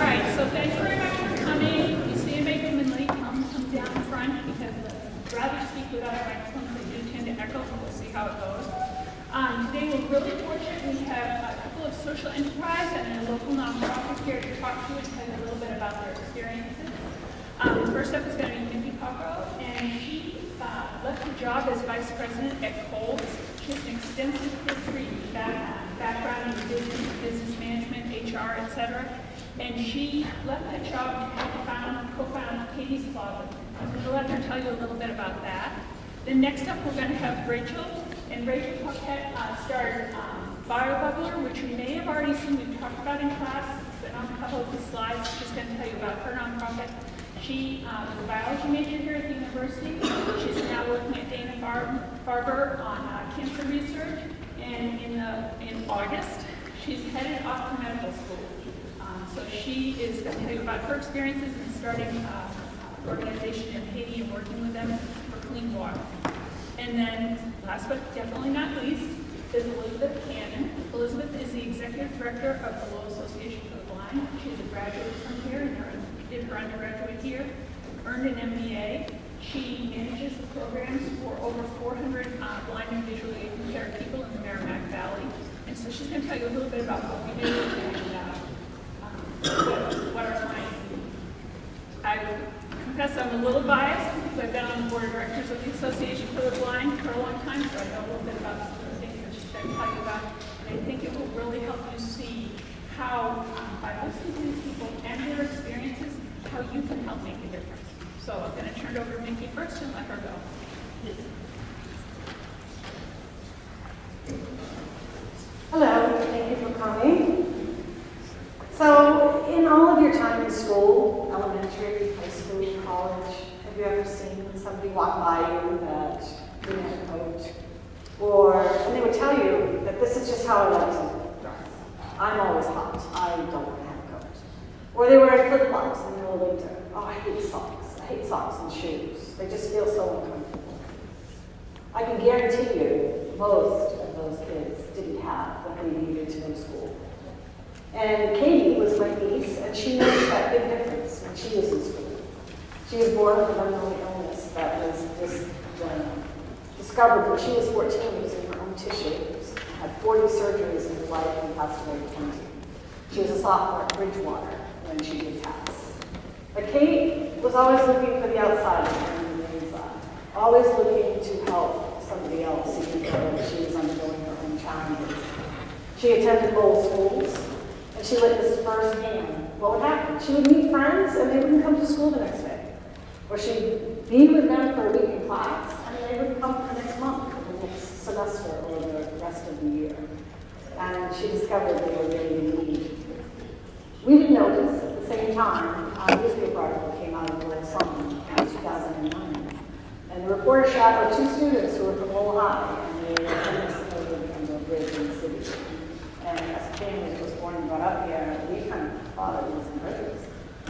right, so thanks very much for coming. You see a late, come down front because I'd rather speak without a microphone. They do tend to echo, and we'll see how it goes. Today we're really fortunate. We have a couple of social enterprise and a local nonprofit here to talk to and tell you a little bit about their experiences. First up is going to be Cockrell, and she left her job as vice president at Kohl's. She has an extensive history background in business management, HR, etc. And she left that job to help co-found Catie's Closet. I'm going to let her tell you a little bit about that. Then next up we're going to have Rachel. And Rachel Paquette started BioBubbler, which you may have already seen. We've talked about in class. It's been on a couple of the slides. She's going to tell you about her nonprofit. She was a biology major here at the university. She's now working at Dana-Farber on cancer research. And in August, she's headed off to medical school. So she is going to tell you about her experiences in starting an organization in Haiti and working with them for clean water. And then, last but definitely not least, is Elizabeth Cannon. Elizabeth is the executive director of the Lowell Association for the Blind. She's a graduate from here and did her undergraduate here, earned an MBA. She manages the programs for over 400 blind and visually impaired people in the Merrimack Valley. And so she's going to tell you a little bit about what we do and what our clients do. I confess I'm a little biased because I've been on the board of directors of the Association for the Blind for a long time, so I know a little bit about some of the things that she's going to tell you about. And I think it will really help you see how, by listening to these people and their experiences, how you can help make a difference. So I'm going to turn it over to Mickey first and let her go. Hello, thank you for coming. So, in all of your time in school, elementary, high school, college, have you ever seen somebody walk by you that didn't have a coat? And they would tell you that this is just how I like to dress. I'm always hot. I don't have a coat. Or they wear flip-flops in the middle of winter. Oh, I hate socks. I hate socks and shoes. They just feel so uncomfortable. I can guarantee you most of those kids didn't have what they needed to go to school. And Catie was my niece, and she noticed that big difference when she was in school. She was born with an unknown illness that was discovered when she was 14, using her own tissues, had 40 surgeries in her life, and passed away at 20. She was a sophomore at Bridgewater when she did pass. But Kate was always looking for the outside and the inside, always looking to help somebody else, even though she was undergoing her own challenges. She attended Lowell schools, and she witnessed firsthand what would happen. She would meet friends, and they wouldn't come to school the next day. Or she'd be with them for a week in class, and they wouldn't come for the next month, or the next semester, or the rest of the year. And she discovered they were really in need. We didn't notice at the same time. A newspaper article came out of Lowell Sun in 2009. And the reporter shadowed two students who were from Lowell High, and they were homeless over the bridge in the city. And as a family that was born and brought up here, we kind of thought it was incredulous.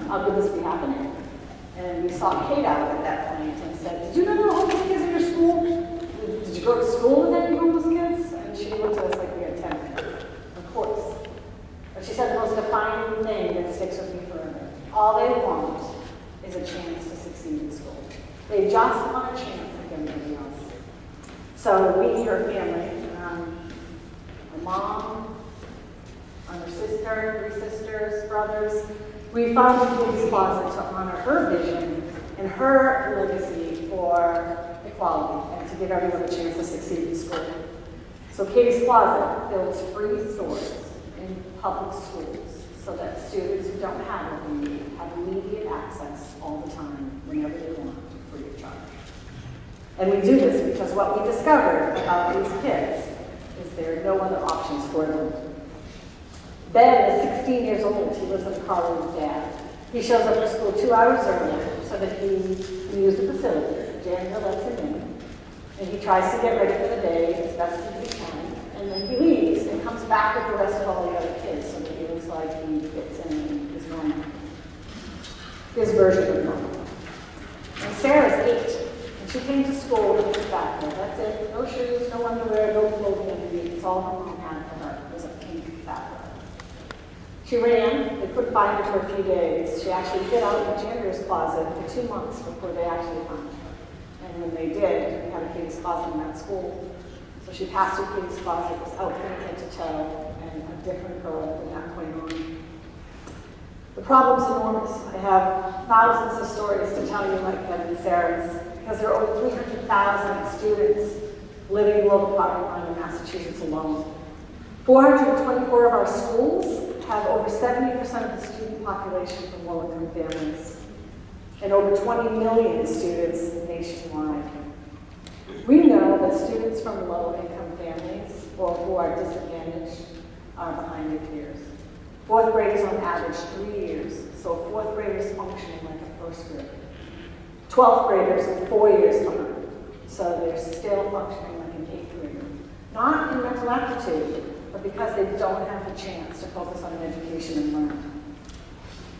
How could this be happening? And we saw Kate out at that point and said, "Did you know homeless kids in your school? Did you go to school with any homeless kids?" And she looked at us like we had 10 kids. Of course. But she said the most defining thing that sticks with me forever. All they want is a chance to succeed in school. They just want a chance like everybody else. So we, her family, her mom, her sister, 3 sisters, brothers, we founded Catie's Closet to honor her vision and her legacy for equality and to give everyone a chance to succeed in school. So Catie's Closet builds free stores in public schools so that students who don't have what they need have immediate access all the time, whenever they want, free of charge. And we do this because what we discovered about these kids is there are no other options for them. Ben is 16 years old. He lives in the car with his dad. He shows up to school 2 hours early so that he can use the facilities. Daniel lets him in. And he tries to get ready for the day as best as he can. And then he leaves and comes back with the rest of all the other kids so that he looks like he fits in his normal, his version of normal. And Sarah's 8. And she came to school with a backpack. That's it. No shoes, no underwear, no clothing underneath. It's all her mom had for her. She ran, they couldn't find her for a few days. She actually hid out in the janitor's closet for 2 months before they actually found her. And when they did, we had a Katie's closet in that school. So she passed through Katie's closet, was out from head to toe, and a different girl from that point on. The problem's enormous. I have thousands of stories to tell you like Deb and Sarah's, because there are over 300,000 students living below the poverty line in Massachusetts alone. 424 of our schools have over 70% of the student population from low-income families, and over 20 million students nationwide. We know that students from low-income families or who are disadvantaged are behind their peers. Fourth graders on average 3 years, so fourth graders functioning like a first grader. 12th graders are 4 years behind, so they're still functioning like an 8th grader. Not in mental aptitude, but because they don't have the chance to focus on education and learn.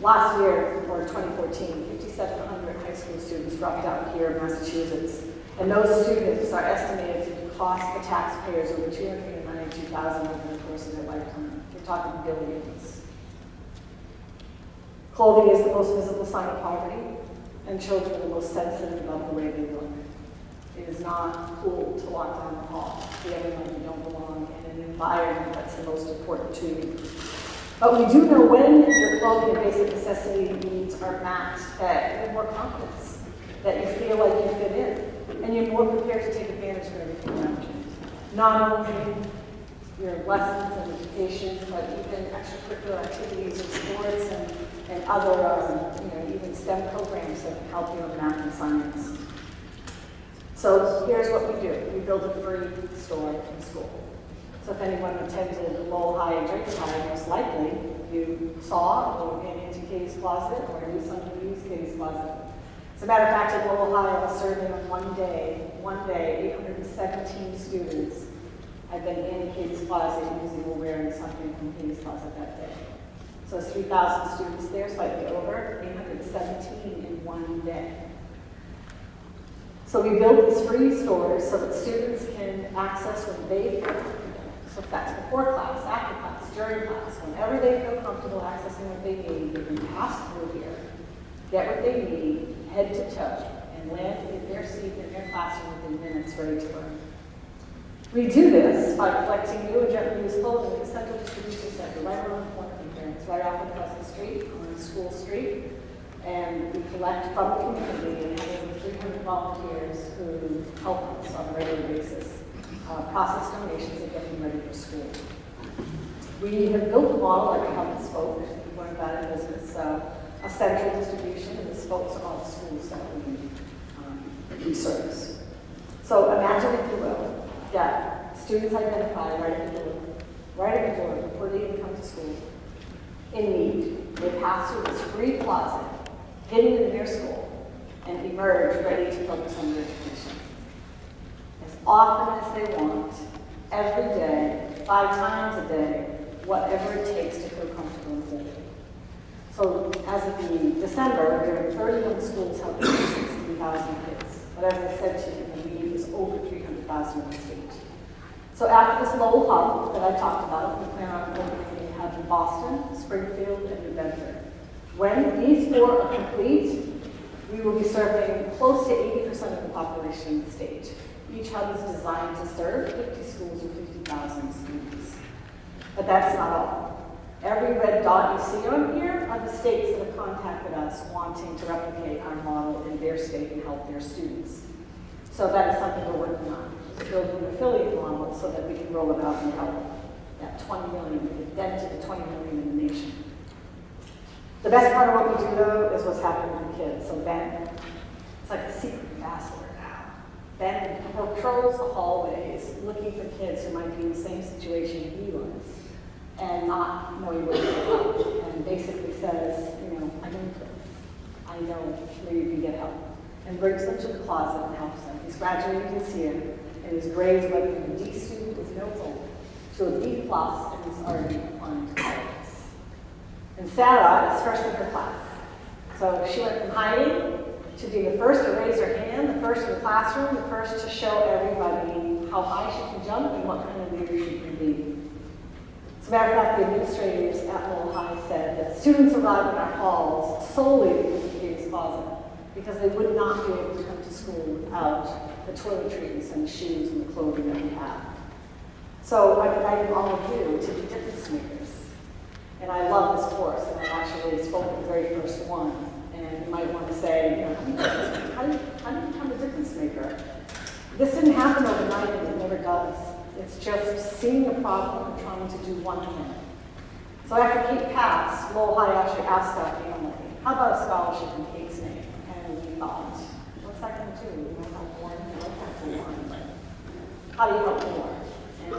Last year, or 2014, 5,700 high school students dropped out here in Massachusetts, and those students are estimated to cost the taxpayers over $292,000 over the course of their lifetime. We're talking billions. Clothing is the most visible sign of poverty, and children are the most sensitive about the way they look. It is not cool to walk down the hall feeling like you don't belong in an environment that's the most important to you. But we do know when your clothing and basic necessity needs are matched, that you have more confidence, that you feel like you fit in, and you're more prepared to take advantage of everything around you. Not only your lessons and education, but even extracurricular activities and sports and other, even STEM programs that can help you in math and science. So here's what we do. We build a free store in school. So if anyone attended Lowell High and Drayton High, most likely you saw or went into Katie's closet or knew someone who used Katie's closet. As a matter of fact, at Lowell High, I was serving on one day, 817 students had been in Katie's closet using or wearing something from Katie's closet that day. So it's 3,000 students there, slightly over, 817 in one day. So we build these free stores so that students can access what they feel comfortable. So if that's before class, after class, during class, whenever they feel comfortable accessing what they need, they can pass through here, get what they need, head to toe, and land in their seat in their classroom within minutes, ready to learn. We do this by collecting new and gently used clothing at the Central Distribution Center, right around the corner from here. It's right off of Pleasant Street, on School Street. And we collect from the community and have over 300 volunteers who help us on a regular basis process donations and get them ready for school. We have built a model like hub and spoke. We learned about in business. A central distribution and the spokes are all the schools that we service. So imagine, if you will, that students identify right at the door before they even come to school, in need. They pass through this free closet, hidden in their school, and emerge ready to focus on their education. As often as they want, every day, 5 times a day, whatever it takes to feel comfortable and safe. So as of December, there are 31 schools helping 60,000 kids. But as I said to you, the need is over 300,000 in the state. So after this Lowell hub that I talked about, we plan on opening a hub in Boston, Springfield, and New Bedford. When these 4 are complete, we will be serving close to 80% of the population in the state. Each hub is designed to serve 50 schools with 50,000 students. But that's not all. Every red dot you see on here are the states that have contacted us wanting to replicate our model in their state and help their students. So that is something we're working on. Building an affiliate model so that we can roll it out and help that 20 million, we've dented the 20 million in the nation. The best part of what we do, though, is what's happening with the kids. So Ben, it's like a secret ambassador now. Ben patrols the hallways looking for kids who might be in the same situation he was and not knowing where to go. And basically says, I know this. I know where you can get help. And brings them to the closet and helps them. He's graduating this year, and his grades went from a D student with no hope to a B+, and he's already applying to college. And Sarah is first in her class. So she went from hiding to be the first to raise her hand, the first in the classroom, the first to show everybody how high she can jump and what kind of leader she can be. As a matter of fact, the administrators at Lowell High students arrived in our halls solely because of Katie's closet, because they would not be able to come to school without the toiletries and the shoes and the clothing that we have. So I invite all of you to be difference makers. And I love this course, and I actually spoke at the very first one. And you might want to say, you know, how do you become a difference maker? This didn't happen overnight, and it never does. It's just seeing a problem and trying to do one thing. So after Kate passed, Lowell High actually asked that family, how about a scholarship in Kate's name? And we thought, what's that going to do? You know, help more? I like that for one, but how do you help more? And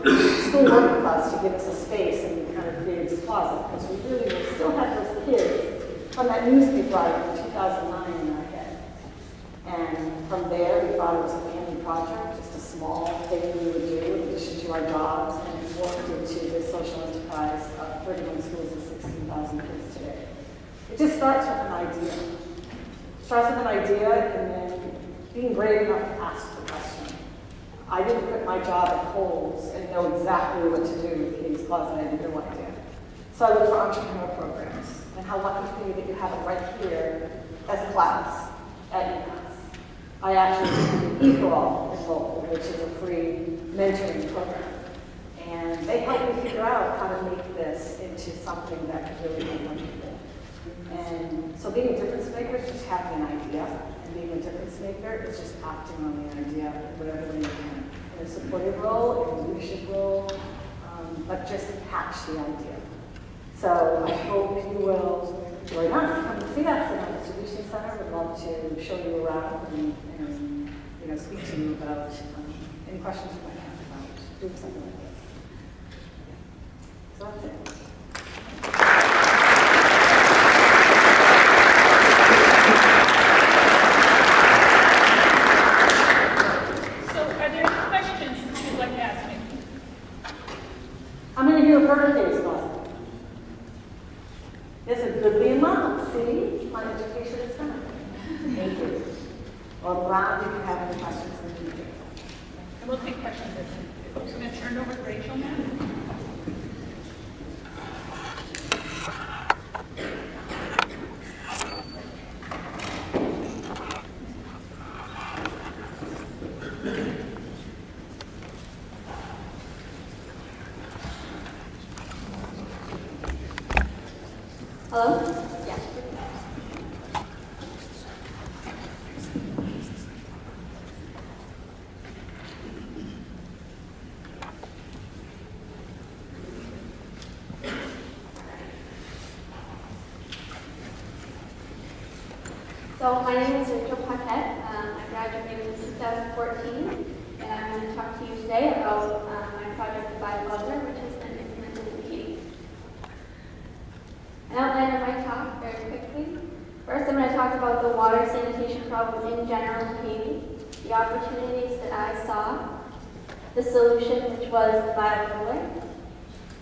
school worked with us to give us a space and kind of create this closet, because we really still had those kids from that newspaper article in 2009 in our head. And from there, we thought it was a family project, just a small thing we would do in addition to our jobs, and it morphed into this social enterprise of 31 schools and 16,000 kids today. It just starts with an idea. It starts with an idea and then being brave enough to ask the question. I didn't quit my job at Kohl's and know exactly what to do with Katie's Closet. I had no idea. So I looked for entrepreneur programs. And how lucky for you that you have it right here as a class at UMass. I actually did E for All in Lowell, which is a free mentoring program. And they helped me figure out how to make this into something that could really make money people. And so being a difference maker is just having an idea. And being a difference maker is just acting on the idea in whatever way you can. In a supportive role, in a leadership role, but just hatch the idea. So I hope you will join us, come and see us in our distribution center. We'd love to show you around and you know, speak to you about any questions you might have about doing something like this. So that's it. So are there any questions you'd like to ask me? How many of you have heard of Katie's Closet? There's a goodly amount. See, my education is done. Thank you. Well, Rob, if you have any questions, then you do. And we'll take questions. I'm going to turn it over to Rachel now. Hello? Yeah. So my name is Rachel Paquette. I graduated in 2014, and I'm going to talk to you today about my project, BioBubbler, which has been implemented in Catie. An outline of my talk very quickly. First, I'm going to talk about the water sanitation problem in general in Catie, the opportunities that I saw, the solution, which was the BioBubbler.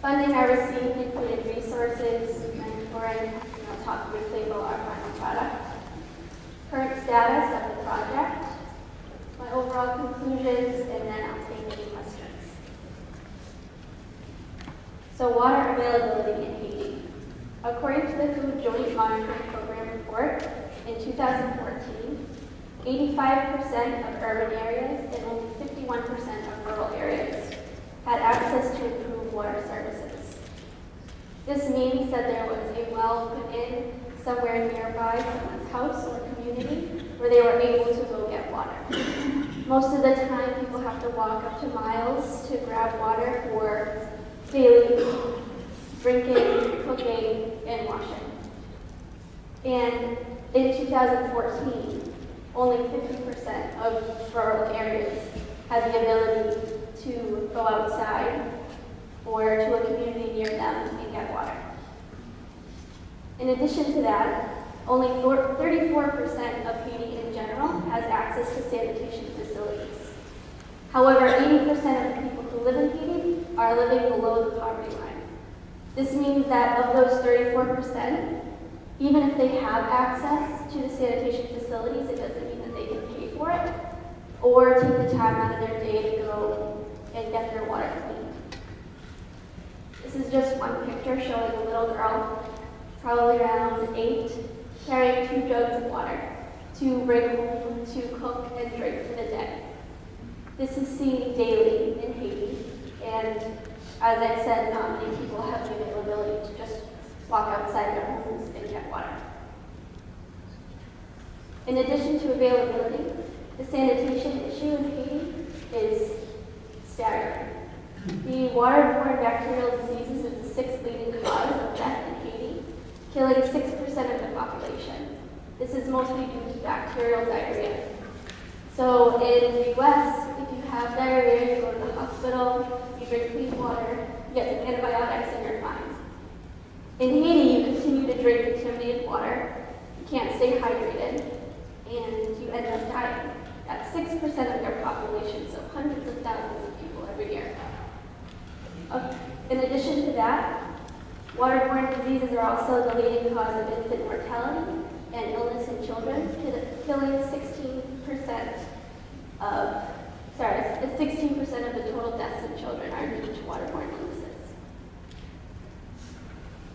Funding I received included resources, mentoring, and I'll talk briefly about our final product. Current status of the project, my overall conclusions, and then I'll take any questions. So water availability in Catie. According to the Food Joint Monitoring Program report, in 2014, 85% of urban areas and only 51% of rural areas had access to improved water services. This means that there was a well put in somewhere nearby someone's house or community where they were able to go get water. Most of the time, people have to walk up to miles to grab water for daily drinking, cooking, and washing. And in 2014, only 50% of rural areas had the ability to go outside or to a community near them and get water. In addition to that, only 34% of Catie in general has access to sanitation facilities. However, 80% of the people who live in Catie are living below the poverty line. This means that of those 34%, even if they have access to the sanitation facilities, it doesn't mean that they can pay for it or take the time out of their day to go and get their water cleaned. This is just one picture showing a little girl probably around 8, carrying 2 jugs of water to bring home to cook and drink for the day. This is seen daily in Haiti, and as I said, not many people have the availability to just walk outside their homes and get water. In addition to availability, the sanitation issue in Haiti is staggering. The waterborne bacterial diseases is the 6th leading cause of death in Haiti, killing 6% of the population. This is mostly due to bacterial diarrhea. So in the US, if you have diarrhea, you go to the hospital, you drink clean water, you get some antibiotics, and you're fine. In Haiti, you continue to drink contaminated water, you can't stay hydrated, and you end up dying. That's 6% of their population, so hundreds of thousands of people every year. In addition to that, waterborne diseases are also the leading cause of infant mortality and illness in children, killing 16% of the total deaths in children are due to waterborne illnesses.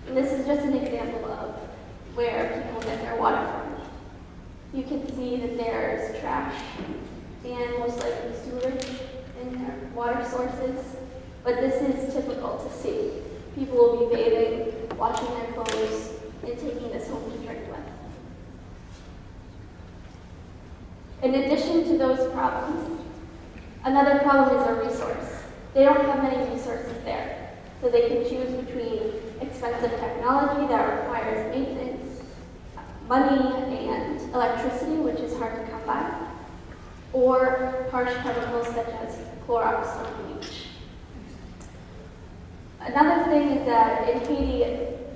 And this is just an example of where people get their water from. You can see that there's trash and most likely sewage in their water sources, but this is typical to see. People will be bathing, washing their clothes, and taking this home to drink with. In addition to those problems, another problem is a resource. They don't have many resources there, so they can choose between expensive technology that requires maintenance, money, and electricity, which is hard to come by, or harsh chemicals such as Clorox or bleach. Another thing is that in Haiti,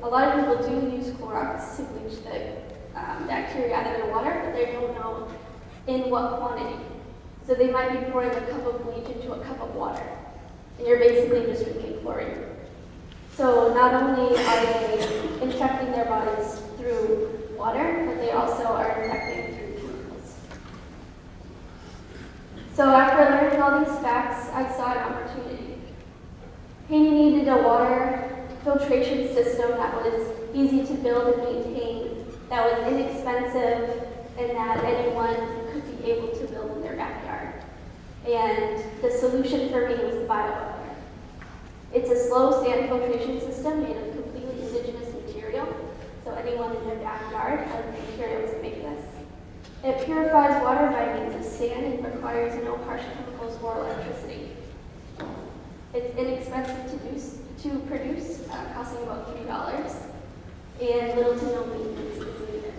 a lot of people do use Clorox to bleach the bacteria out of their water, but they don't know in what quantity. So they might be pouring a cup of bleach into a cup of water, and you're basically just drinking chlorine. So not only are they infecting their bodies through water, but they also are infecting through chemicals. So after learning all these facts, I saw an opportunity. Haiti needed a water filtration system that was easy to build and maintain, that was inexpensive, and that anyone could be able to build in their backyard. And the solution for me was the BioBubbler. It's a slow sand filtration system made of completely indigenous material, so anyone in their backyard has the material to make this. It purifies water by means of sand and requires no harsh chemicals or electricity. It's inexpensive to produce, costing about $3, and little to no maintenance is needed.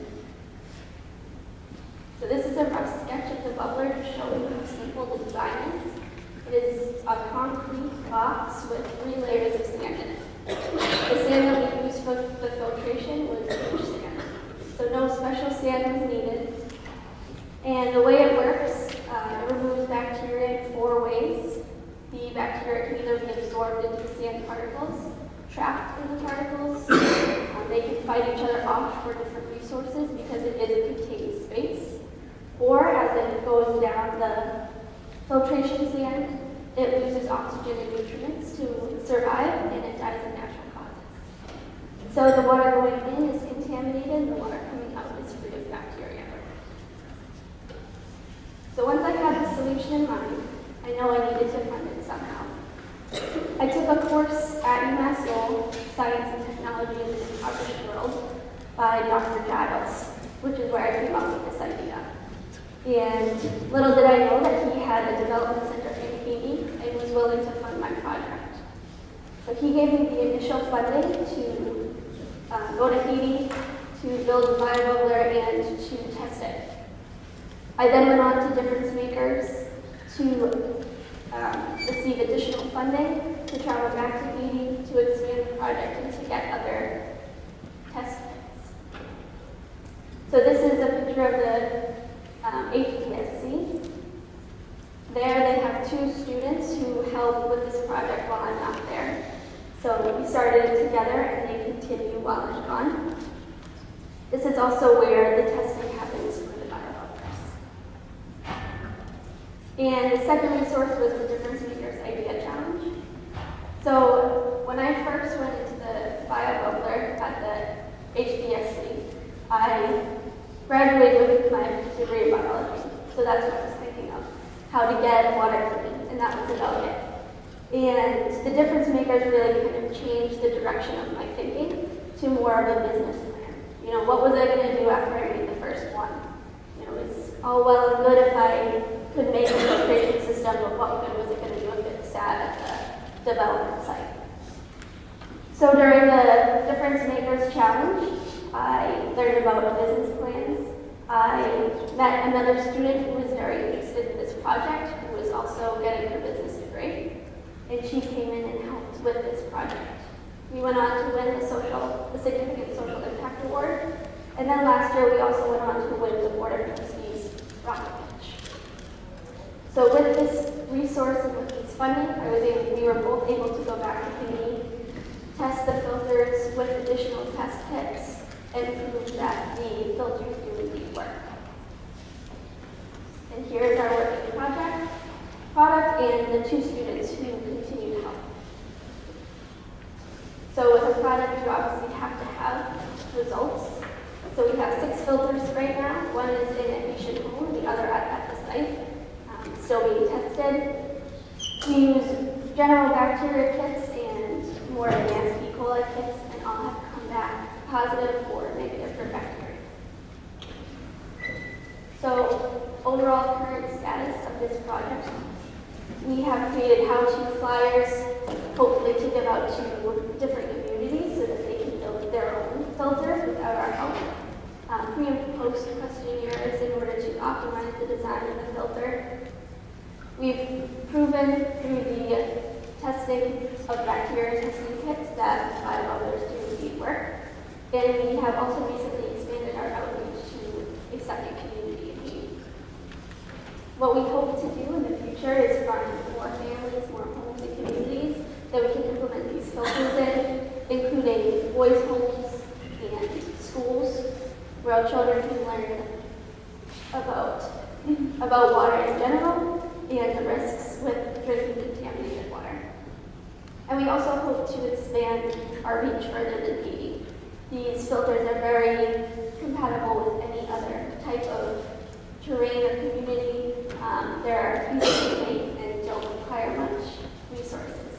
So this is a rough sketch of the bubbler to show you how simple the design is. It is a concrete box with 3 layers of sand in it. The sand that we used for the filtration was beach sand, so no special sand was needed. And the way it works, it removes bacteria in 4 ways. The bacteria can either be absorbed into the sand particles, trapped in the particles, they can fight each other off for different resources because it is a contained space, or as it goes down the filtration sand, it loses oxygen and nutrients to survive, and it dies of natural causes. So the water going in is contaminated, and the water coming out is free of bacteria. So once I had the solution in mind, I know I needed to fund it somehow. I took a course at UMass Lowell, Science and Technology in the Impoverished World, by Dr. Giles, which is where I came up with this idea. And little did I know that he had a development center in Haiti and was willing to fund my project. So he gave me the initial funding to go to Haiti, to build BioBubbler, and to test it. I then went on to DifferenceMakers to receive additional funding, to travel back to Haiti, to expand the project, and to get other test kits. So this is a picture of the APSC. There they have 2 students who help with this project while I'm not there. So we started it together and they continue while I'm gone. This is also where the testing happens for the BioBubblers. And the second resource was the DifferenceMaker's Idea Challenge. So when I first went into the BioBubbler at the I graduated with my degree in biology, so that's what I was thinking of, how to get water clean, and that was about it. And the difference makers really kind of changed the direction of my thinking to more of a business plan. You know, what was I going to do after I made the first one? You know, it's all well and good if I could make a filtration system, but what good was it going to do if it sat at the development site? So during the Difference Makers Challenge, I learned about business plans. I met another student who was very interested in this project, who was also getting her business degree, and she came in and helped with this project. We went on to win the Significant Social Impact Award, and then last year we also went on to win the Board of Trustees Rocket Pitch. So with this resource and with this funding, we were both able to go back to Catie, test the filters with additional test kits, and prove that the filters do indeed work. And here's our working product and the two students who continue to help. So with a product, you obviously have to have results. So we have 6 filters right now. One is in a patient home, the other at the site, still being tested. We use general bacteria kits and more advanced E. coli kits, and all have come back positive or negative for bacteria. So overall current status of this project, we have created how-to flyers, hopefully to give out to different communities so that they can build their own filters without our help. Pre and post questionnaires in order to optimize the design of the filter. We've proven through the testing of bacteria testing kits that BioBubblers do indeed work. And we have also recently expanded our outreach to accepting community in need. What we hope to do in the future is find more families, more homes and communities that we can implement these filters in, including boys' homes and schools, where our children can learn about water in general and the risks with drinking contaminated water. And we also hope to expand our reach further than Catie. These filters are very compatible with any other type of terrain or community. They're easy to make and don't require much resources.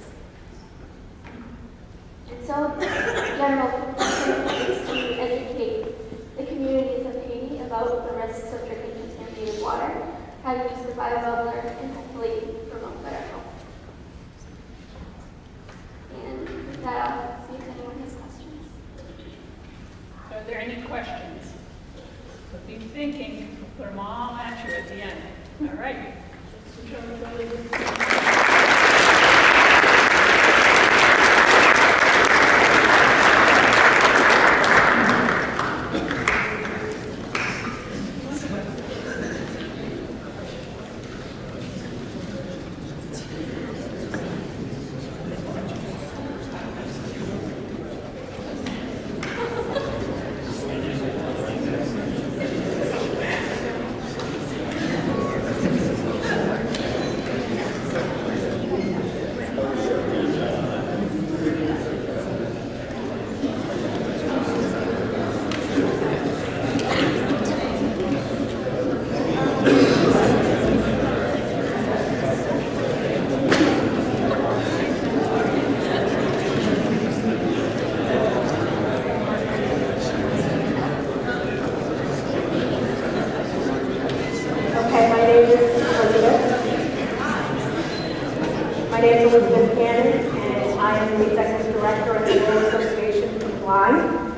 And so, general conclusion is to educate the communities of Catie about the risks of drinking contaminated water, how to use the BioBubbler, and hopefully promote better health. And with that, I'll see if anyone has questions. Are there any questions? So be thinking, put them all at you at the end. All right. My name is Elizabeth Cannon, and I am the Executive Director of the Lowell Association in Lyme.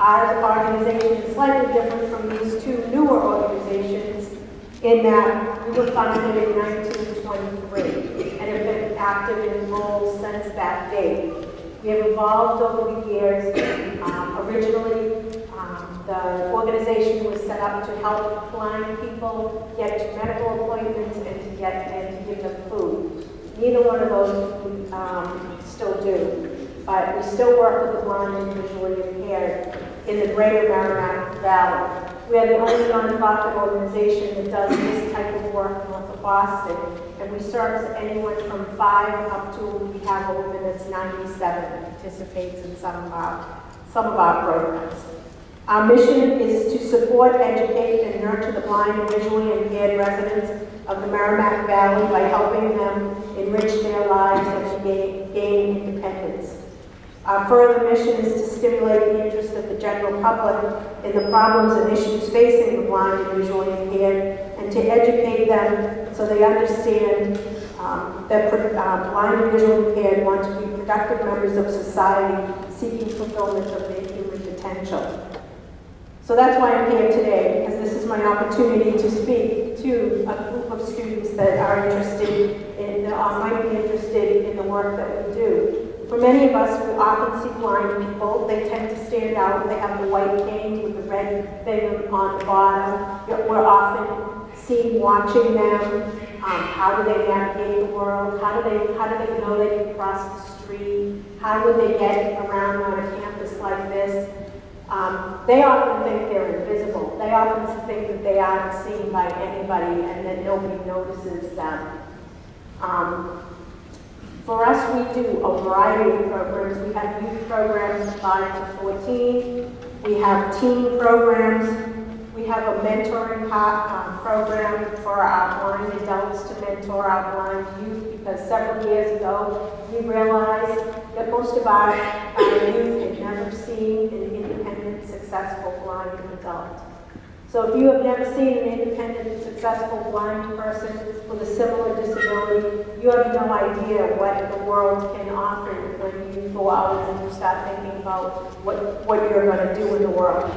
Our organization is slightly different from these two newer organizations in that we were founded in 1923 and have been active in Lowell since that date. We have evolved over the years. Originally, the organization was set up to help blind people get to medical appointments and to give them food. Neither one of those we still do, but we still work with the blind and visually impaired in the greater Merrimack Valley. We are the only nonprofit organization that does this type of work north of Boston, and we service anyone from 5 up to, we have a woman that's 97 that participates in some of our programs. Our mission is to support, educate, and nurture the blind and visually impaired residents of the Merrimack Valley by helping them enrich their lives and gain independence. Our further mission is to stimulate the interest of the general public in the problems and issues facing the blind and visually impaired, and to educate them so they understand that blind and visually impaired want to be productive members of society seeking fulfillment of their human potential. So that's why I'm here today, because this is my opportunity to speak to a group of students that are interested in, might be interested in the work that we do. For many of us, we often see blind people. They tend to stand out. They have the white cane with the red thing on the bottom. We're often seen watching them. How do they navigate the world? How do they know they can cross the street? How would they get around on a campus like this? They often think they're invisible. They often think that they aren't seen by anybody and that nobody notices them. For us, we do a variety of programs. We have youth programs 5 to 14. We have teen programs. We have a mentoring program for our blind adults to mentor our blind youth, because several years ago, we realized that most of our youth had never seen an independent, successful blind adult. So if you have never seen an independent, successful blind person with a similar disability, you have no idea what the world can offer when you go out and you start thinking about what you're going to do in the world.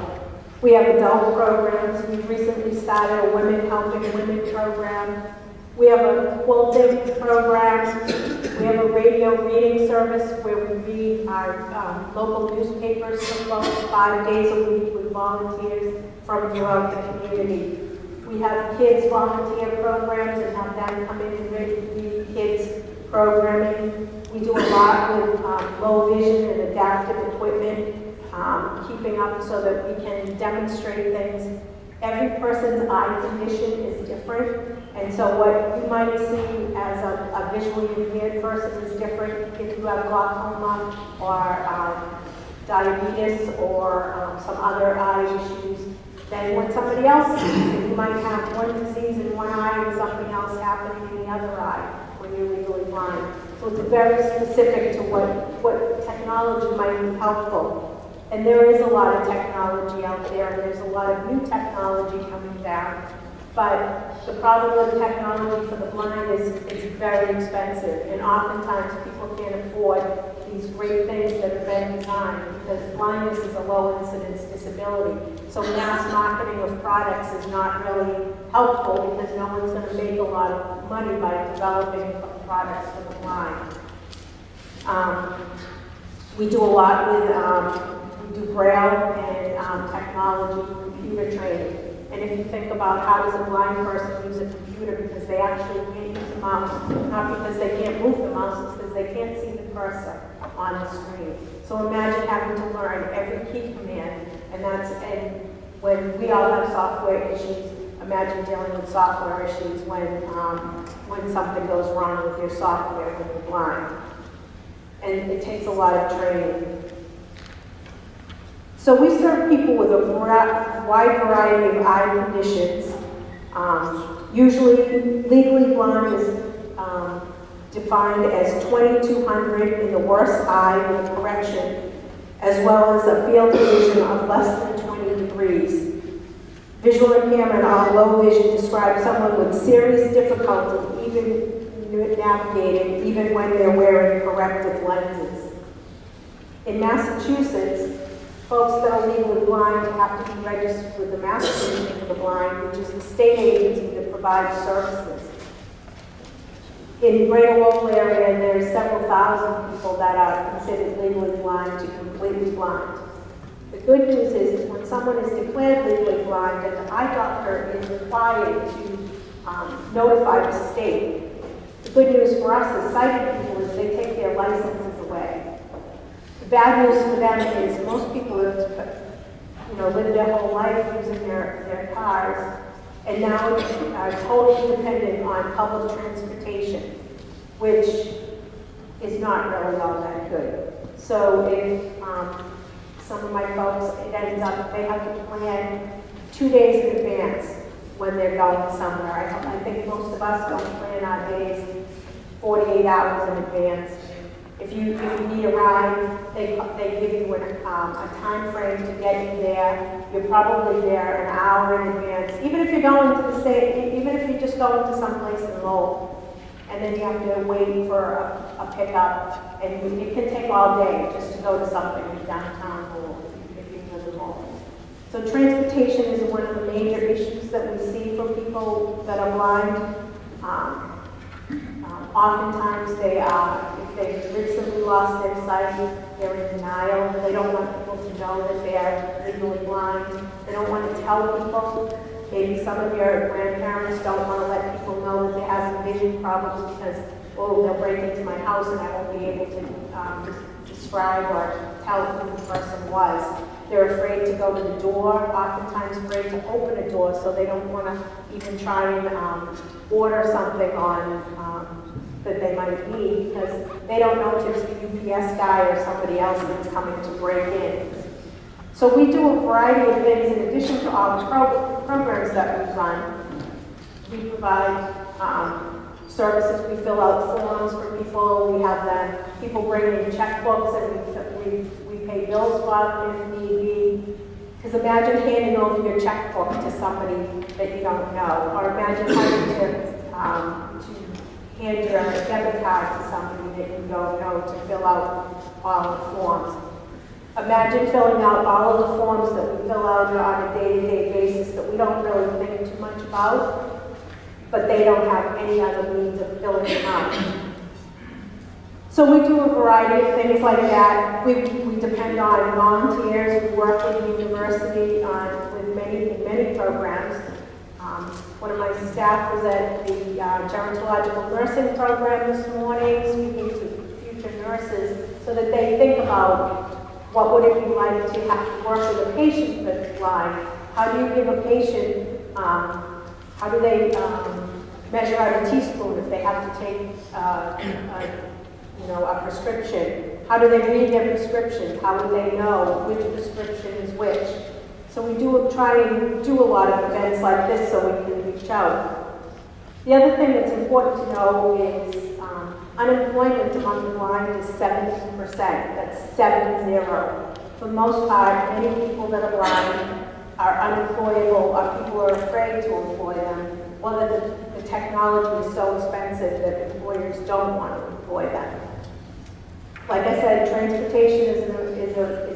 We have adult programs. We've recently started a Women Helping Women program. We have a quilting program. We have a radio reading service where we read our local newspapers for folks 5 days a week with volunteers from throughout the community. We have kids volunteer programs and have them come in and read kids programming. We do a lot with low vision and adaptive equipment, keeping up so that we can demonstrate things. Every person's eye condition is different, and so what you might see as a visually impaired person is different if you have glaucoma or diabetes or some other eye issues than what somebody else sees. You might have one disease in one eye and something else happening in the other eye when you're legally blind. So it's very specific to what technology might be helpful. And there is a lot of technology out there, and there's a lot of new technology coming down. But the problem with technology for the blind is it's very expensive, and oftentimes people can't afford these great things that have been designed, because blindness is a low incidence disability. So mass marketing of products is not really helpful, because no one's going to make a lot of money by developing products for the blind. We do a lot with we do Braille and technology, computer training. And if you think about how does a blind person use a computer, because they actually can't use a mouse, not because they can't move the mouse, it's because they can't see the cursor on the screen. So imagine having to learn every key command, and when we all have software issues, imagine dealing with software issues when something goes wrong with your software when you're blind. And it takes a lot of training. So we serve people with a wide variety of eye conditions. Usually, legally blind is defined as 2200 in the worst eye with a correction, as well as a field of vision of less than 20 degrees. Visual impairment or low vision describes someone with serious difficulty even navigating, even when they're wearing corrective lenses. In Massachusetts, folks that are legally blind have to be registered with the Mass Association for the Blind, which is the state agency that provides services. In the Greater Lowell area, there's several thousand people that are considered legally blind to completely blind. The good news is when someone is declared legally blind, and the eye doctor is required to notify the state. The good news for us as sighted people is they take their licenses away. The bad news for them is most people have lived their whole life using their cars, and now are totally dependent on public transportation, which is not really all that good. So if some of my folks, it ends up, they have to plan 2 days in advance when they're going somewhere. I think most of us don't plan our days 48 hours in advance. If you need a ride, they give you a time frame to get you there. You're probably there an hour in advance. Even if you're going to the state, even if you're just going to someplace in Lowell, and then you have to wait for a pickup, and it can take all day just to go to something in downtown Lowell if you live in Lowell. So transportation is one of the major issues that we see for people that are blind. Oftentimes they are, if they've recently lost their sight, they're in denial. They don't want people to know that they're legally blind. They don't want to tell people. Maybe some of your grandparents don't want to let people know that they have a vision problem because, oh, they'll break into my house and I won't be able to describe or tell who the person was. They're afraid to go to the door, oftentimes afraid to open a door, so they don't want to even try and order something on that they might need because they don't know if it's the UPS guy or somebody else that's coming to break in. So we do a variety of things in addition to all the programs that we run. We provide services. We fill out forms for people. We have them, people bring in checkbooks and we pay bills for them if need be. Because imagine handing over your checkbook to somebody that you don't know, or imagine having to hand your debit card to somebody that you don't know to fill out all the forms. Imagine filling out all of the forms that we fill out on a day-to-day basis that we don't really think too much about, but they don't have any other means of filling them out. So we do a variety of things like that. We depend on volunteers. We work with the university with many programs. One of my staff was at the gerontological nursing program this morning, speaking to future nurses, so that they think about what would it be like to have to work with a patient that's blind. How do you give a patient, how do they measure out a teaspoon if they have to take a prescription? How do they read their prescriptions? How would they know which prescription is which? So we try and do a lot of events like this so we can reach out. The other thing that's important to know is unemployment among the blind is 70%. That's 70. For the most part, many people that are blind are unemployable, or people are afraid to employ them, or that the technology is so expensive that employers don't want to employ them. Like I said, transportation is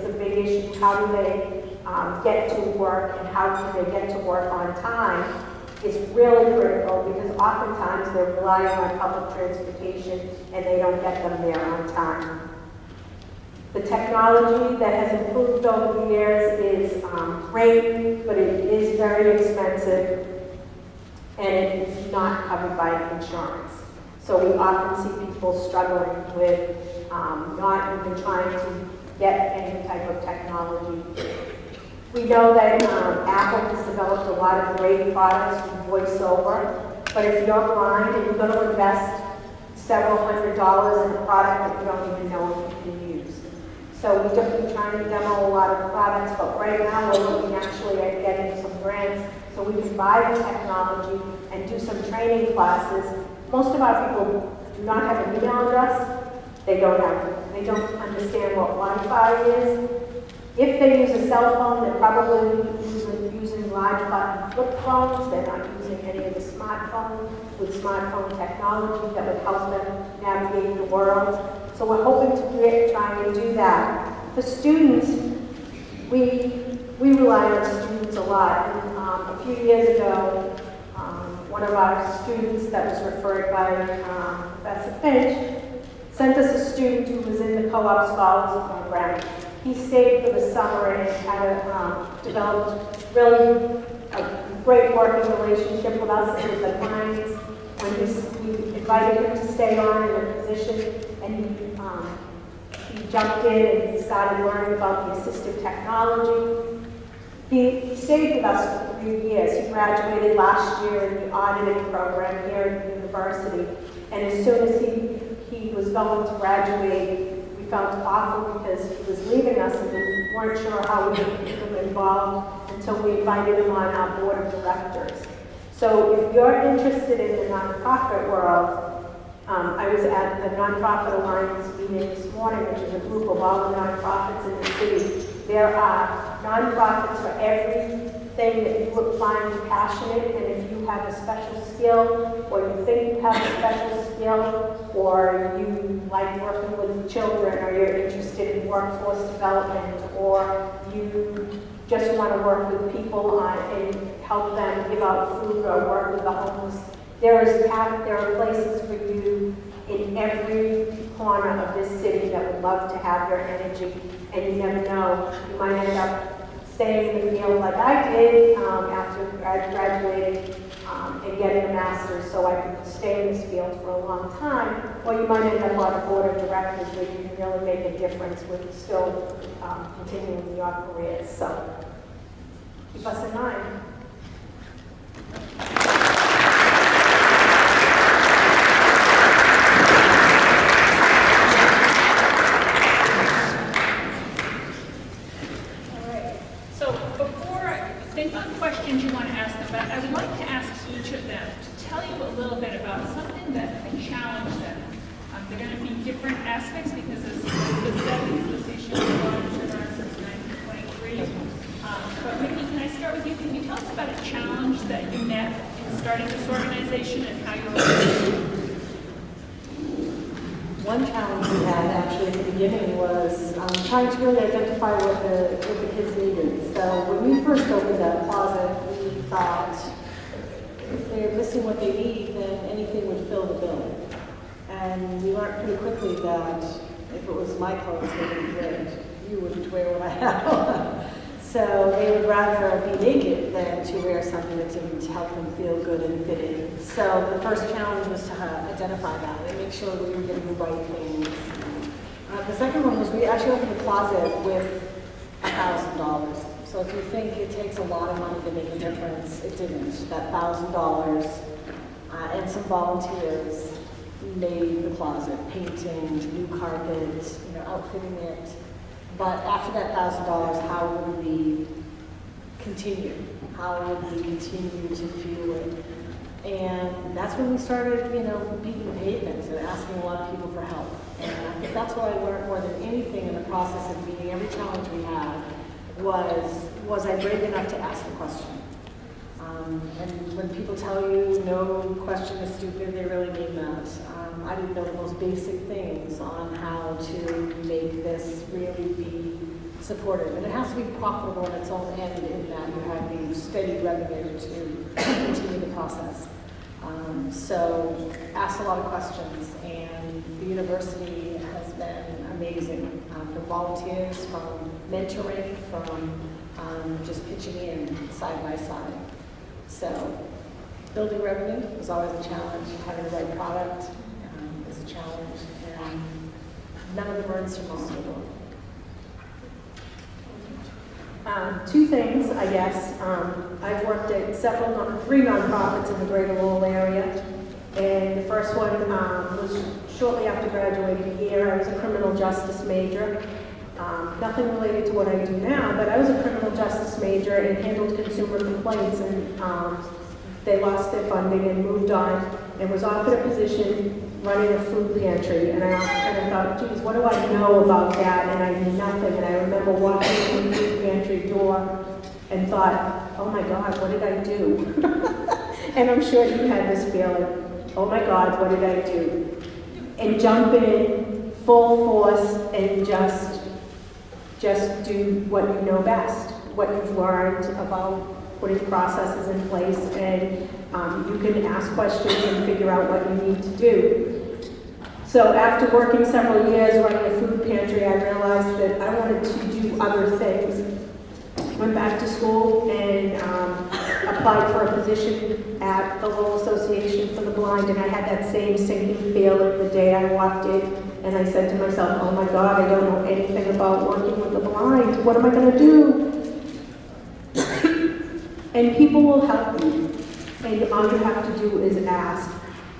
a big issue. How do they get to work, and how can they get to work on time is really critical, because oftentimes they're relying on public transportation and they don't get them there on time. The technology that has improved over the years is great, but it is very expensive and it is not covered by insurance. So we often see people struggling with not even trying to get any type of technology. We know that Apple has developed a lot of great products with voiceover, but if you're blind and you're going to invest several $100s in a product that you don't even know if you can use. So we've been trying to demo a lot of products, but right now we're looking actually at getting some grants so we can buy the technology and do some training classes. Most of our people do not have an email address. They don't understand what Wi-Fi is. If they use a cell phone, they're probably using large button flip phones. They're not using any of the smartphones with smartphone technology that would help them navigate the world. So we're hoping to try and do that. For students, we rely on students a lot. And, a few years ago, one of our students that was referred by Professor Finch sent us a student who was in the co-op scholars program. He stayed for the summer and had developed really a great working relationship with us and with the clients. When we invited him to stay on in a position, and he jumped in and started learning about the assistive technology. He stayed with us for 3 years. He graduated last year in the auditing program here at the university. And as soon as he was going to graduate, we felt awful because he was leaving us and weren't sure how we could get them involved until we invited them on our board of directors. So if you're interested in the nonprofit world, I was at the Nonprofit Alliance meeting this morning, which is a group of all the nonprofits in the city. There are nonprofits for everything that you would find passionate, and if you have a special skill, or you think you have a special skill, or you like working with children, or you're interested in workforce development, or you just want to work with people and help them give out food or work with the homeless, there are places for you in every corner of this city that would love to have your energy, and you never know, you might end up staying in the field like I did after I graduated and getting a master's so I could stay in this field for a long time, or you might end up on a board of directors where you can really make a difference with still continuing your careers. So keep us in mind. Questions you want to ask them, but I would like to ask each of them to tell you a little bit about something that challenged them. They're going to be different aspects because as the Lowell Association has been around since 1923. But Ricky, can I start with you? Can you tell us about a challenge that you met in starting this organization and how you were? One challenge we had actually at the beginning was trying to really identify what the kids needed. So when we first opened that closet, we thought if they're missing what they need, then anything would fill the bill. And we learned pretty quickly that if it was my clothes they didn't wear, you wouldn't wear what I had on. So they would rather be naked than to wear something that didn't help them feel good and fit in. So the first challenge was to identify that and make sure we were getting the right things. The second one was we actually opened the closet with $1,000. So if you think it takes a lot of money to make a difference, it didn't. That $1,000 and some volunteers made the closet, painting, new carpet, outfitting it. But after that $1,000, how would we continue? How would we continue to fuel it? And that's when we started, beating the pavement and asking a lot of people for help. And I think that's what I learned more than anything in the process of meeting every challenge we had was I brave enough to ask the question? And when people tell you no question is stupid, they really mean that. I didn't know the most basic things on how to make this really be supportive. And it has to be profitable in its own end in that you have the steady revenue to continue the process. So asked a lot of questions, and the university has been amazing for volunteers, from mentoring, from just pitching in side by side. So building revenue was always a challenge. Having the right product is a challenge, and none of them are insurmountable. Two things, I guess. I've worked at three nonprofits in the greater Lowell area. And the first one was shortly after graduating here. I was a criminal justice major. Nothing related to what I do now, but I was a criminal justice major and handled consumer complaints, and they lost their funding and moved on and was offered a position running a food pantry. And I thought, geez, what do I know about that? And I knew nothing. And I remember walking in the food pantry door and thought, oh my God, what did I do? And I'm sure you had this feeling, oh my God, what did I do? And jump in full force and just do what you know best, what you've learned about putting processes in place, and you can ask questions and figure out what you need to do. So after working several years running a food pantry, I realized that I wanted to do other things. Went back to school and applied for a position at the Lowell Association for the Blind, and I had that same sinking feeling the day I walked in, and I said to myself, oh my God, I don't know anything about working with the blind. What am I going to do? And people will help you, and all you have to do is ask.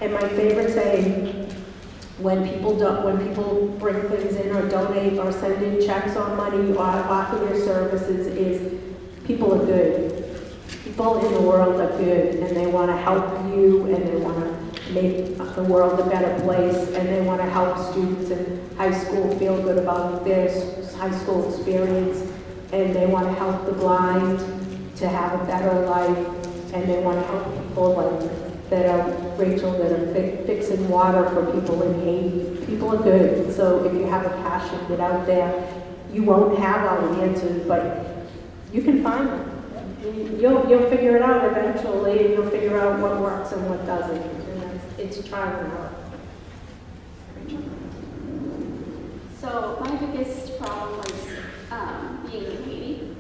And my favorite saying when people bring things in or donate or send in checks or money or offer their services is people are good. People in the world are good, and they want to help you, and they want to make the world a better place, and they want to help students in high school feel good about their high school experience, and they want to help the blind to have a better life, and they want to help people like that are Rachel, that are fixing water for people in Haiti. People are good. So if you have a passion, get out there. You won't have all the answers, but you can find them. You'll figure it out eventually, and you'll figure out what works and what doesn't. And it's trial and error. So my biggest problem was being in Haiti.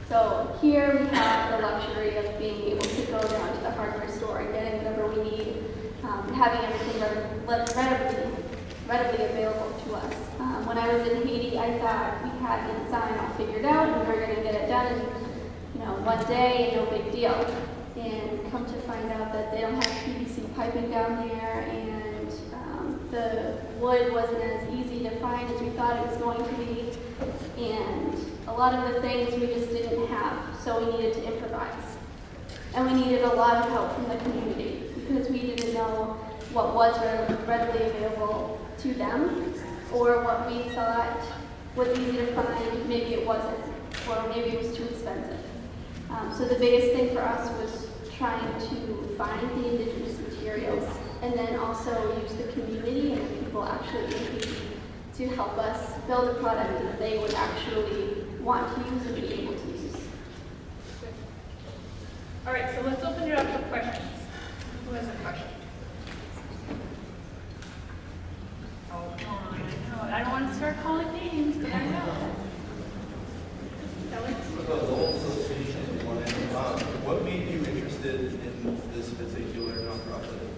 So here we have the luxury of being able to go down to the hardware store and getting whatever we need, and having everything readily available to us. When I was in Haiti, I thought we had the design all figured out and we were going to get it done in, one day, and no big deal. And come to find out that they don't have PVC piping down there, and the wood wasn't as easy to find as we thought it was going to be. And a lot of the things we just didn't have, so we needed to improvise. And we needed a lot of help from the community because we didn't know what was readily available to them, or what we thought was easy to find, maybe it wasn't, or maybe it was too expensive. So the biggest thing for us was trying to find the indigenous materials, and then also use the community and the people actually in Haiti to help us build a product that they would actually want to use and be able to use. All right, so let's open it up for questions. Who has a question? Oh, come on, I know. I don't want to start calling names, but I know. Alex? For the Lowell Association, what made you interested in this particular nonprofit?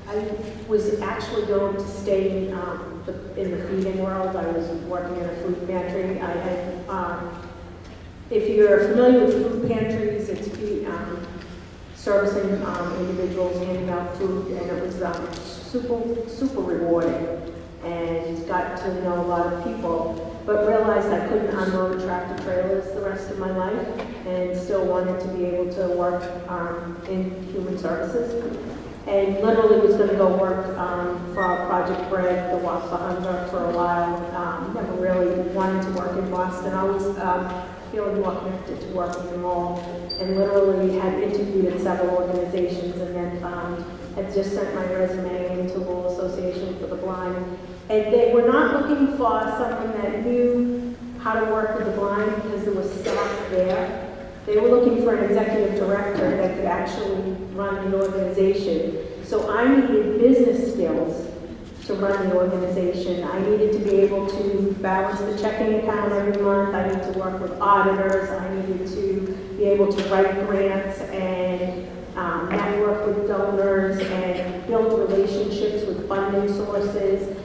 I was actually going to stay in the feeding world. I was working in a food pantry. I had, if you're familiar with food pantries, it's servicing individuals, handing out food, and it was super rewarding, and got to know a lot of people. But realized I couldn't unload tractor trailers the rest of my life, and still wanted to be able to work in human services. And literally was going to go work for Project Bread, the Walk for Hunger, for a while. Never really wanted to work in Boston. I was feeling more connected to working in Lowell, and literally had interviewed at several organizations, and then had just sent my resume into Lowell Association for the Blind. And they were not looking for someone that knew how to work with the blind because there was staff there. They were looking for an executive director that could actually run the organization. So I needed business skills to run the organization. I needed to be able to balance the checking account every month. I needed to work with auditors. I needed to be able to write grants and network with donors and build relationships with funding sources.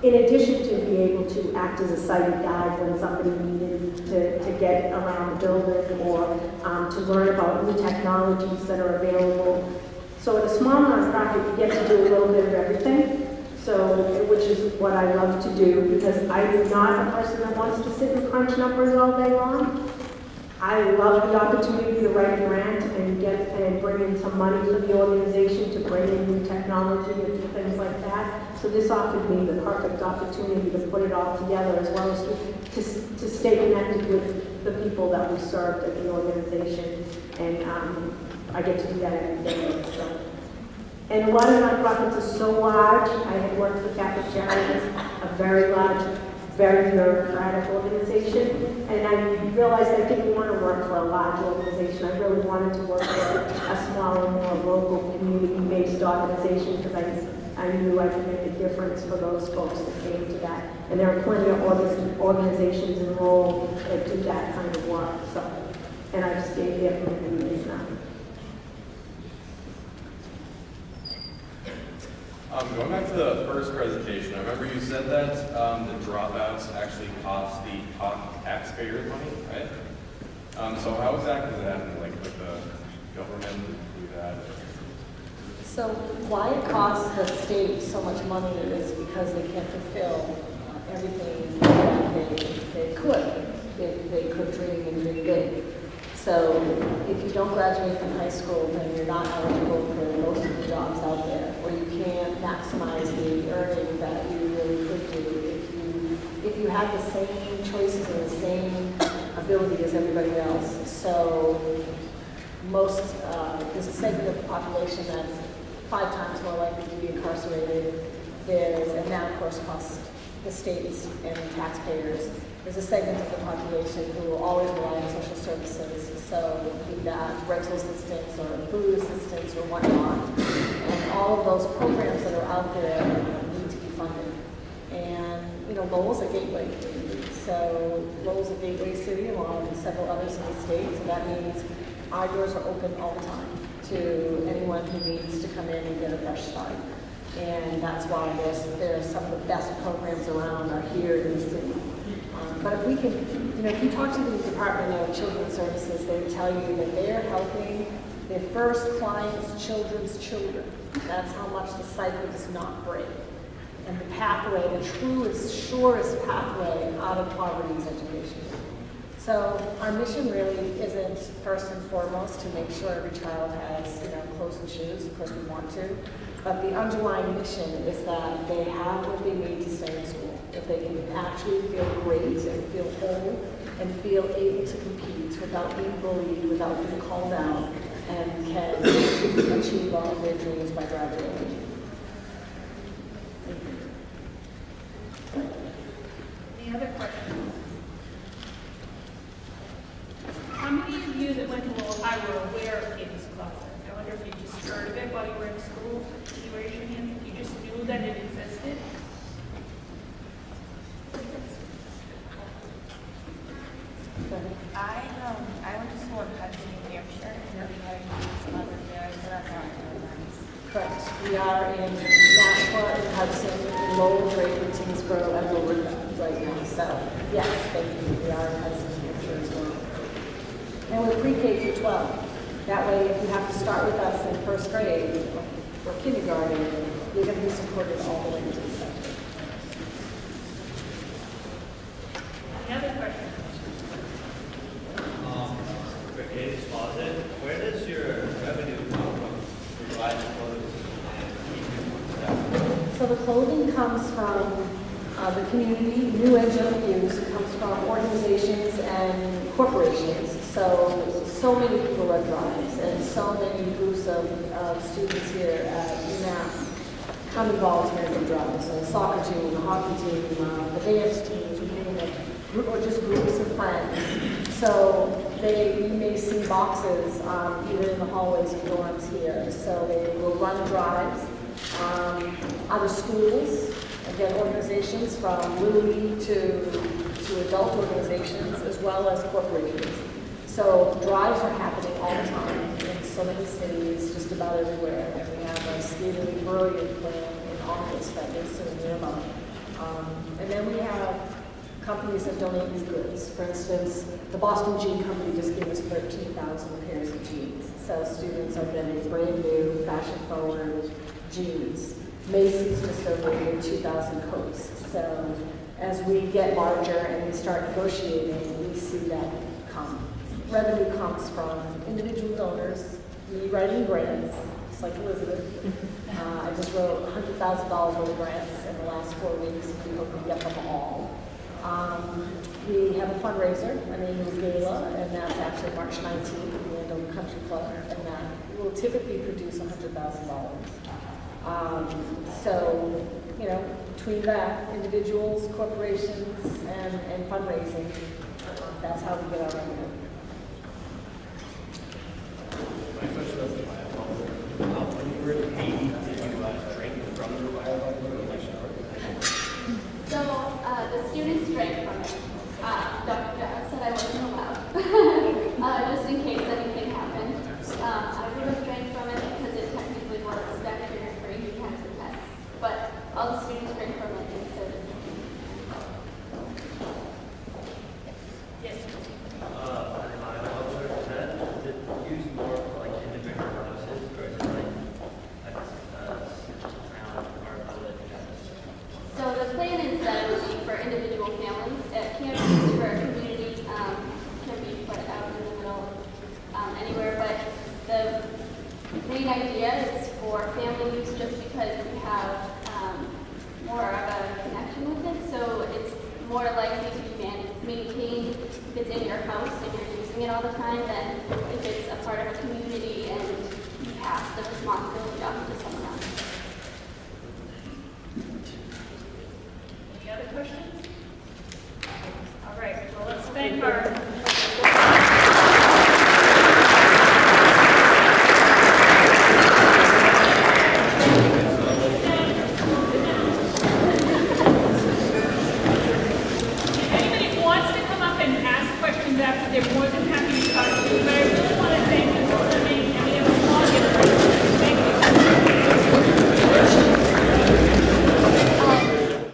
In addition to be able to act as a sighted guide when somebody needed to get around the building, or to learn about new technologies that are available. So at a small nonprofit, you get to do a little bit of everything, which is what I love to do, because I'm not a person that wants to sit and crunch numbers all day long. I love the opportunity to write a grant and bring in some money for the organization to bring in new technology and do things like that. So this offered me the perfect opportunity to put it all together, as well as to stay connected with the people that we served at the organization. And I get to do that every day. So. And a lot of nonprofits are so large. I had worked for Catholic Charities, a very large, very bureaucratic organization, and I realized I didn't want to work for a large organization. I really wanted to work for a smaller, more local, community-based organization, because I knew I could make a difference for those folks that came to that. And there are plenty of organizations enrolled that do that kind of work. So, and I've stayed there for many years now. Going back to the first presentation, I remember you said that the dropouts actually cost the taxpayers money, right? So how exactly does that happen? Like, with the government do that? So why it costs the state so much money is because they can't fulfill everything that they could if they could dream and dream big. So if you don't graduate from high school, then you're not eligible for most of the jobs out there, or you can't maximize the earning that you really could do if you have the same choices and the same ability as everybody else. So there's a segment of the population that's 5 times more likely to be incarcerated. And that of course costs the states and the taxpayers. There's a segment of the population who will always rely on social services, so be that rental assistance or food assistance or whatnot. And all of those programs that are out there need to be funded. And Lowell's a gateway community. So Lowell's a gateway city along with several others in the state, so that means our doors are open all the time to anyone who needs to come in and get a fresh start. And that's why there's some of the best programs around are here in the city. But if we can, if you talk to the Department of Children's Services, they would tell you that they are helping their first clients' children's children. That's how much the cycle does not break. And the pathway, the truest, surest pathway out of poverty is education. So our mission really isn't first and foremost to make sure every child has, clothes and shoes. Of course we want to. But the underlying mission is that they have what they need to stay in school. That they can actually feel great and feel whole and feel able to compete without being bullied, without being called out, and can achieve all of their dreams by graduating. Any other questions? How many of you that went to Lowell High were aware of Catie's Closet? I wonder if you just heard of it while you were in school. Can you raise your hand if you just knew that it existed? I went to school in Hudson, New Hampshire, and we had some other there, so that's how I know that. Correct. We are in Nashua, in Hudson, in Lowell, Draper, Tingsboro, and Woodward right now. So, yes, thank you. We are in Hudson, New Hampshire as well. And we're pre-K through 12. That way, if you have to start with us in first grade or kindergarten, you're going to be supported all the way into the second. Any other questions? For Catie's Closet, where does your revenue come from to provide the clothes and keeping? So the clothing comes from the community, new and young youth. It comes from organizations and corporations. So many people run drives, and so many groups of students here at UMass come and volunteer for drives. So the soccer team, the hockey team, the dance team, or just groups of friends. So you may see boxes even in the hallways of dorms here. So they will run drives. Other schools, again, organizations from Little League to adult organizations, as well as corporations. So drives are happening all the time in so many cities, just about everywhere. And we have a scathingly brilliant plan in August that is soon nearby. And then we have companies that donate new goods. For instance, the Boston Jean Company just gave us 13,000 pairs of jeans. So students are getting brand new, fashion-forward jeans. Macy's just donated 2,000 coats. So as we get larger and we start negotiating, we see that come. Revenue comes from individual donors, me writing grants, just like Elizabeth. I just wrote $100,000 worth of grants in the last 4 weeks. We hope we get them all. We have a fundraiser, an annual gala, and that's actually March 19th at the Andover Country Club, and that will typically produce $100,000. So, between that, individuals, corporations, and fundraising, that's how we get our revenue. My question is, when you were in Haiti, did you drink from the BioBubbler? So the students drank from it. Dr. Deb said I wasn't allowed, just in case anything happened. I would have drank from it because it technically was bacteria-free. We had to test, but all the students drank from it, and so did Yes. BioBubbler, is it used more for like individual maintained. If it's in your house and you're using it all the time, then if it's a part of a community and you pass the responsibility off to someone else. Any other questions? All right, well, let's thank our